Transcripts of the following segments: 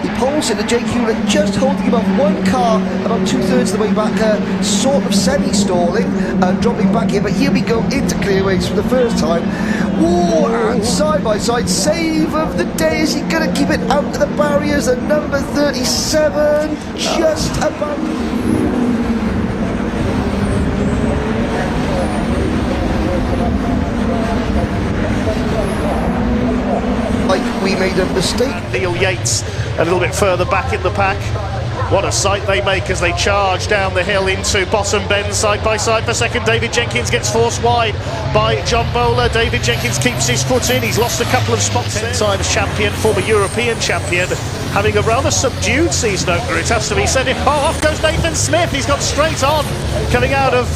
He pulls in the Jake Hewlett, just holding him off one car about 2/3 of the way back, sort of semi-stalling, dropping back here. But here we go into clearways for the first time. Whoa, and side by side, save of the day. Is he going to keep it out of the barriers at number 37? Just about. Like we made a mistake. Neil Yates a little bit further back in the pack. What a sight they make as they charge down the hill into bottom bend, side by side for second. David Jenkins gets forced wide by John Bowler. David Jenkins keeps his foot in. He's lost a couple of spots. 10 times champion, former European champion, having a rather subdued season opener, it has to be said. Off goes Nathan Smith. He's gone straight on, coming out of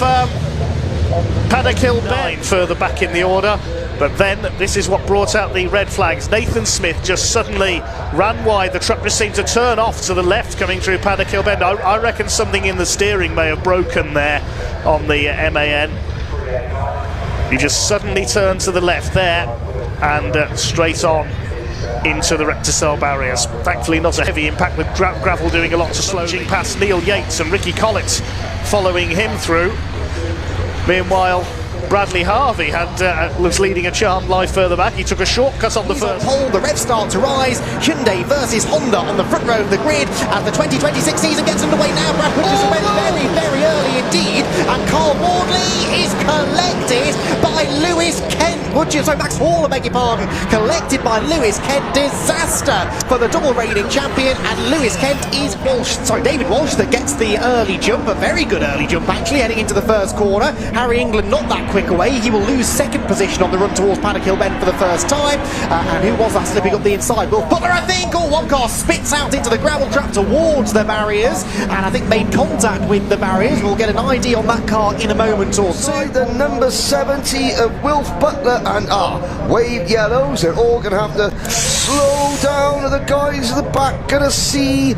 Paddock Hill Bend, further back in the order. But then this is what brought out the red flags. Nathan Smith just suddenly ran wide. The truck just seemed to turn off to the left coming through Paddock Hill Bend. I reckon something in the steering may have broken there on the MAN. He just suddenly turned to the left there and straight on into the recticel barriers. Thankfully not a heavy impact, with gravel doing a lot to slow past Neil Yates and Ricky Collett following him through. Meanwhile, Bradley Harvey was leading a charmed life further back. He took a shortcut on the first pole. The revs start to rise. Hyundai versus Honda on the front row of the grid as the 2026 season gets underway now. Brad Hutchison went very, very early indeed, and Carl Wardley is collected by Lewis Kent. Max Hall, I beg your pardon, collected by Lewis Kent. Disaster for the double reigning champion, and Lewis Kent is David Walsh that gets the early jump, a very good early jump actually, heading into the first corner. Harry England not that quick away. He will lose second position on the run towards Paddock Hill Bend for the first time. And who was that slipping up the inside? Will Butler, I think. One car spits out into the gravel trap towards the barriers, and I think made contact with the barriers. We'll get an ID on that car in a moment or two. The number 70 of Wilf Butler and wave yellows. They're all going to have to slow down. The guys at the back going to see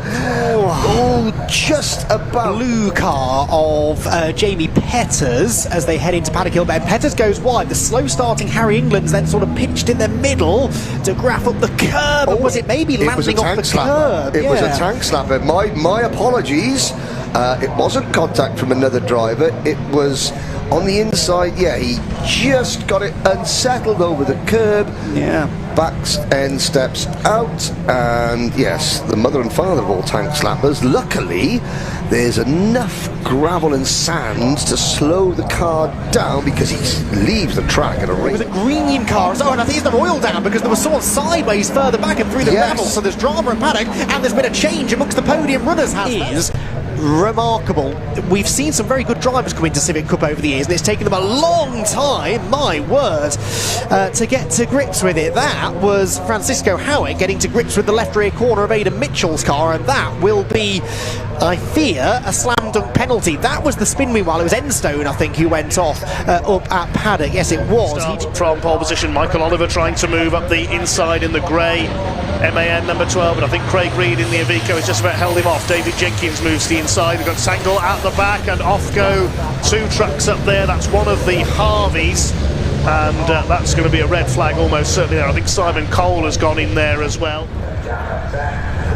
just about. Blue car of Jamie Petters as they head into Paddock Hill Bend. Petters goes wide. The slow starting Harry England's then sort of pitched in the middle to graph up the curb. And was it maybe landing off the curb? It was a tank slapper. My apologies. It wasn't contact from another driver. It was on the inside. Yeah, he just got it unsettled over the curb. Yeah. Back end steps out, and yes, the mother and father of all tank slappers. Luckily, there's enough gravel and sand to slow the car down because he leaves the track at a rate. It was a green car, and I think he's the oil down because there was someone sideways further back and through the gravel, so there's drama at Paddock, and there's been a change amongst the podium runners. Is remarkable. We've seen some very good drivers come into Civic Cup over the years, and it's taken them a long time, my word, to get to grips with it. That was Francisco Howitt getting to grips with the left rear corner of Aidan Mitchell's car, and that will be, I fear, a slam dunk penalty. That was the spin wheel. It was Enstone, I think, who went off up at Paddock. Yes, it was. From pole position, Michael Oliver trying to move up the inside in the grey MAN number 12, but I think Craig Reed in the Iveco has just about held him off. David Jenkins moves to the inside. We've got Tangle at the back, and off go two trucks up there. That's one of the Harveys, and that's going to be a red flag almost certainly there. I think Simon Cole has gone in there as well.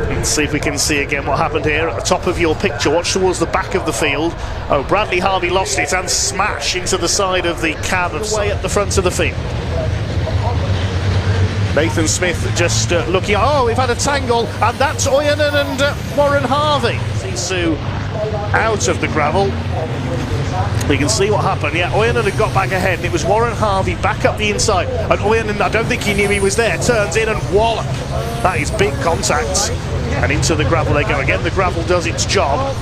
Let's see if we can see again what happened here. At the top of your picture, watch towards the back of the field. Bradley Harvey lost it and smash into the side of the cab way at the front of the field. Nathan Smith just looking, we've had a tangle, and that's Oyanen and Warren Harvey. Sisu out of the gravel. We can see what happened. Yeah, Oyanen had got back ahead, and it was Warren Harvey back up the inside, and Oyanen, I don't think he knew he was there, turns in and wallop. That is big contact, and into the gravel they go again. The gravel does its job.